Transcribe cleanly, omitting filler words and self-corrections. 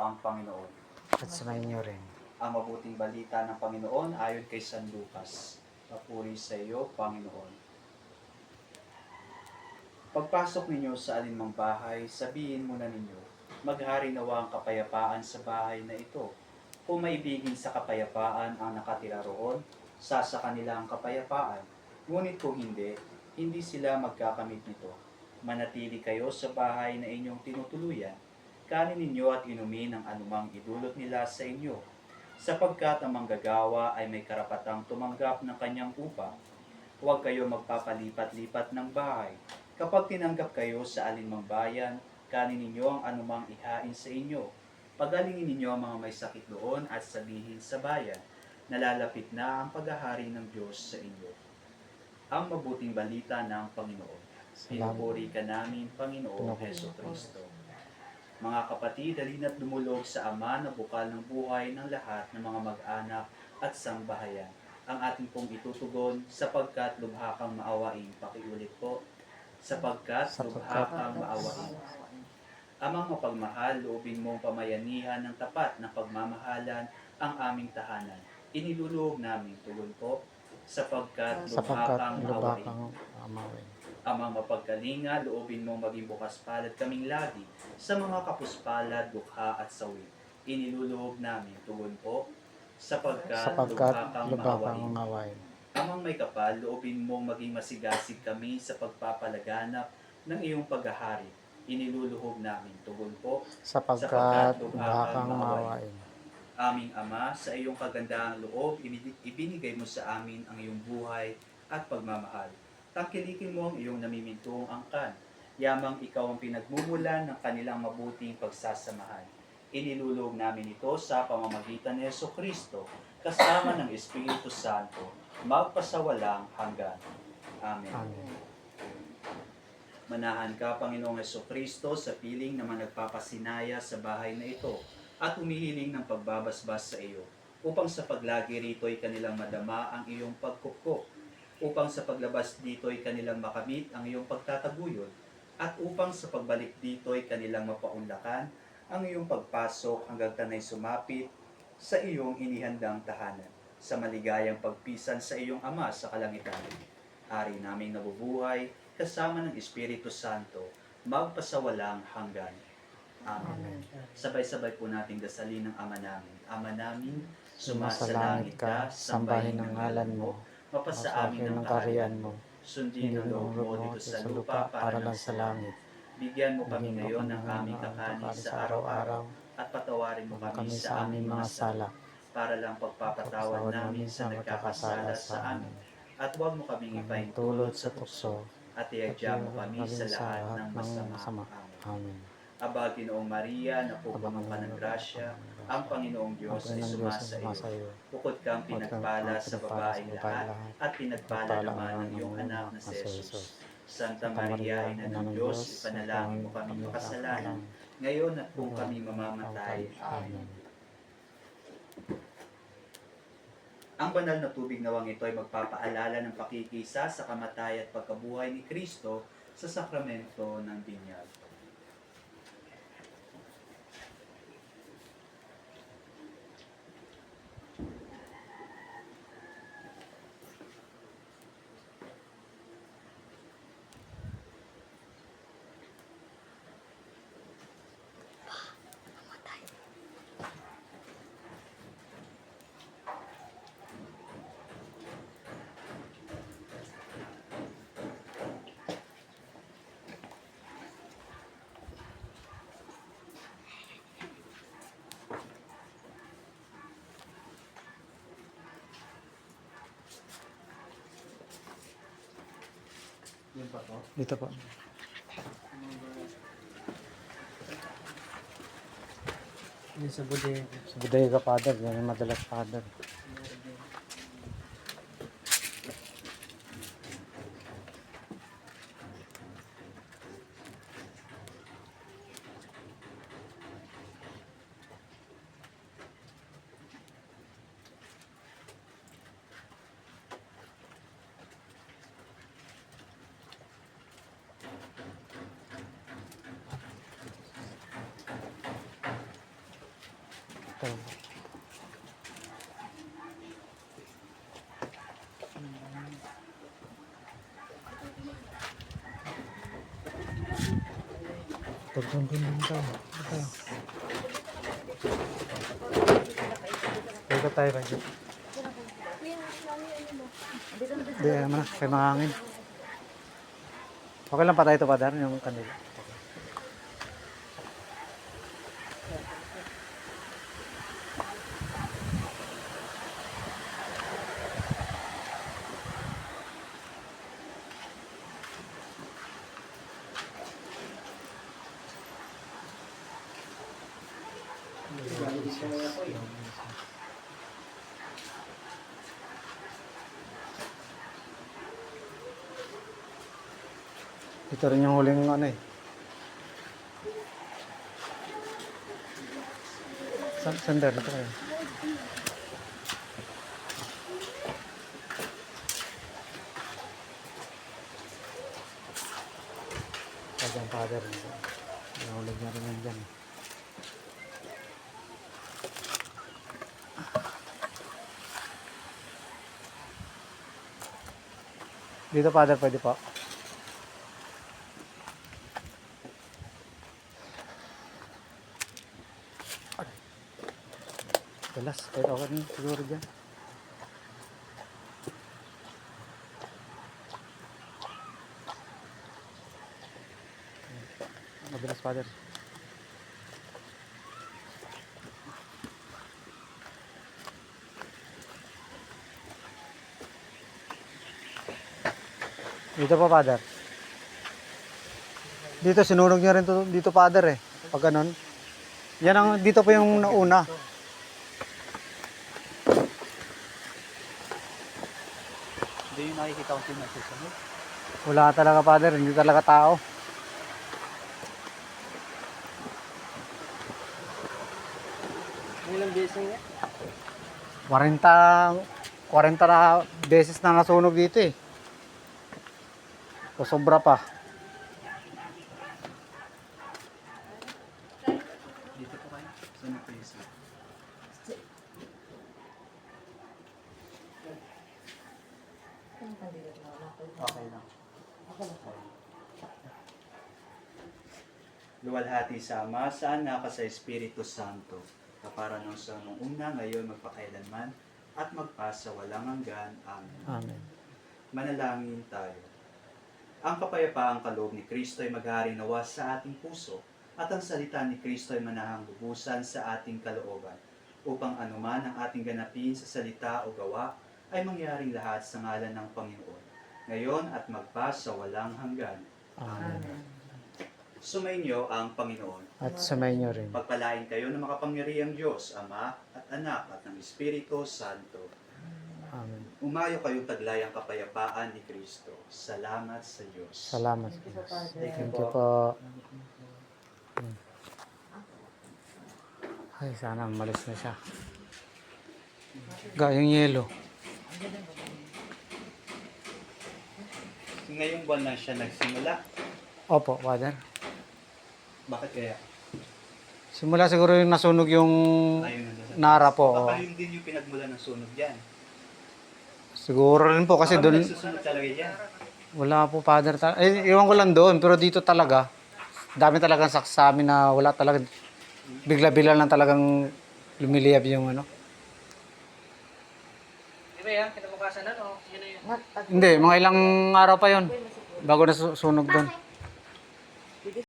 ang Panginoon. At sumainyo rin. Ang mabuting balita ng Panginoon ayon kay San Lucas. Papuri sa iyo, Panginoon. Pagpasok ninyo sa alinmang bahay, sabihin muna ninyo, maghari nawa ang kapayapaan sa bahay na ito. Kung maibigin sa kapayapaan ang nakatira roon, sa kanila ang kapayapaan. Ngunit kung hindi, hindi sila magkakamit nito. Manatili kayo sa bahay na inyong tinutuluyan. Kanin ninyo at inumin ang anumang idulot nila sa inyo, sapagkat ang manggagawa ay may karapatang tumanggap ng kanyang upa. Huwag kayo magpapalipat-lipat ng bahay. Kapag tinanggap kayo sa alinmang bayan, kanin ninyo ang anumang ihain sa inyo. Pagalingin ninyo ang mga may sakit doon at sabihin sa bayan, nalalapit na ang paghahari ng Diyos sa inyo. Ang mabuting balita ng Panginoon. Pinupuri ka namin, Panginoong Jesucristo. Mga kapatid, halina't dumulog sa Ama na bukal ng buhay ng lahat ng mga mag-anak at sangbahayan. Ang ating pong itutugon, sapagkat lubha kang maawain. Pakiulit po, sapagkat lubha kang maawain. Amang mapagmahal, loobin mong pamayanihan ng tapat na pagmamahalan ang aming tahanan. Iniluluhog namin, tugon po, sapagkat lubha kang maawain. Amang mapagkalinga, loobin mong maging bukas palad kaming lagi sa mga kapuspalad, dukha at sawi. Iniluluhog namin, tugon po, sapagkat lubha kang maawain. Amang may kapal, loobin mong maging masigasig kami sa pagpapalaganap ng iyong paghahari. Iniluluhog namin, tugon po, sapagkat lubha kang maawain. Aming Ama, sa iyong kagandahang loob, ibinigay mo sa amin ang iyong buhay at pagmamahal. Tangkilikin mo ang iyong namimintong angkan. Yamang ikaw ang pinagmumulan ng kanilang mabuting pagsasamahan. Inilulog namin ito sa pamamagitan ni Jesucristo, kasama ng Espiritu Santo, magpasawalang hanggan. Amen. Amen. Manahan ka, Panginoong Jesucristo, sa piling naman nagpapasinaya sa bahay na ito at humihiling ng pagbabasbas sa iyo, upang sa paglagi rito ay kanilang madama ang iyong pagkupkop, upang sa paglabas dito ay kanilang makamit ang iyong pagtataguyod, at upang sa pagbalik dito ay kanilang mapaunlakan ang iyong pagpasok hanggang tanay sumapit sa iyong inihandang tahanan, sa maligayang pagpisan sa iyong Ama sa kalangitan. Hari naming nabubuhay, kasama ng Espiritu Santo, magpasawalang hanggan. Amen. Sabay-sabay po nating dasalin ng Ama namin. Ama namin, sumasalangit ka, sambahin ang ngalan mo, mapasa amin ang kaharian mo, sundin ang loob mo dito sa lupa para lang sa langit. Bigyan mo kami ngayon ng aming kakanin sa araw-araw at patawarin mo kami sa aming mga sala para lang pagpapatawad namin sa nagkakasala sa amin. At huwag mo kaming ipahintulot sa tukso at iadya mo kami sa lahat ng masama. Amen. Aba, Ginoong Maria, napupuno ka ng grasya, ang Panginoong Diyos ay sumasa iyo. Bukod kang pinagpala sa babaeng lahat, at pinagpala naman ang iyong anak na si Jesus. Santa Maria, Ina ng Diyos, ipanalangin mo kami makasalanan, ngayon at kung kami mamamatay. Amen. Ang banal na tubig nawang ito ay magpapaalala ng pakikisa sa kamatay at pagkabuhay ni Kristo sa sakramento ng binyag. Dito po. Yun sa bodega. Sa bodega, Father. Yan yung madalas, Father. Ito. Dun daw. Ito. Dito tayo ba? Hindi, naman na. Kaya mahangin. Okay lang pa tayo ito, Padar, yung kanila. Ito rin yung huling ano eh. Sandal, ito kayo. Kajang Father. Nahulog na rin yan dyan. Dito, Father, pwede po. Dalas, kahit ako rin siguro dyan. Madalas, Father. Dito po, Father. Dito, sinunog niya rin to, dito, Father eh. Pag ganun. Yan ang, dito po yung nauna. Hindi yung nakikita ko sinasusunod. Wala talaga, Father. Hindi talaga tao. Ilang beses nga? 40 na beses na nasunog dito eh. O sobra pa. Dito po kayo. Saan po yung sir? Okay lang. Luwalhati sa Ama, sa Anak, at sa Espiritu Santo, kapara nung sa nung una, ngayon, magpakailanman, at magpasa walang hanggan. Amen. Amen. Manalangin tayo. Ang kapayapaang kaloob ni Kristo ay maghari nawa sa ating puso, at ang salita ni Kristo ay manahang lubusan sa ating kalooban, upang anuman ang ating ganapin sa salita o gawa, ay mangyaring lahat sa ngalan ng Panginoon, ngayon at magpa sa walang hanggan. Amen. Sumainyo ang Panginoon. At sumayin niyo rin. Pagpalain kayo ng makapangyarihang Diyos, Ama at Anak at ng Espiritu Santo. Amen. Umayo kayong taglay ang kapayapaan ni Kristo. Salamat sa Diyos. Salamat sa Diyos. Thank you Thank you po. po. Ay, sana malis na siya. Yung yelo. Ngayong buwan na siya nagsimula. Opo, Father. Bakit kaya? Simula siguro yung nasunog yung Ayun Nara po. Baka yun din yung pinagmula ng sunog dyan. Siguro rin po kasi Baka doon nagsusunog talaga dyan. wala po, Father. Iwan ko lang doon, pero dito talaga dami talagang sa amin na wala talaga, bigla-bigla lang talagang lumiliyab yung ano. Di ba yan? Kinabukasan na, no? Yun na yun. Hindi, mga ilang araw pa yon bago nasunog doon.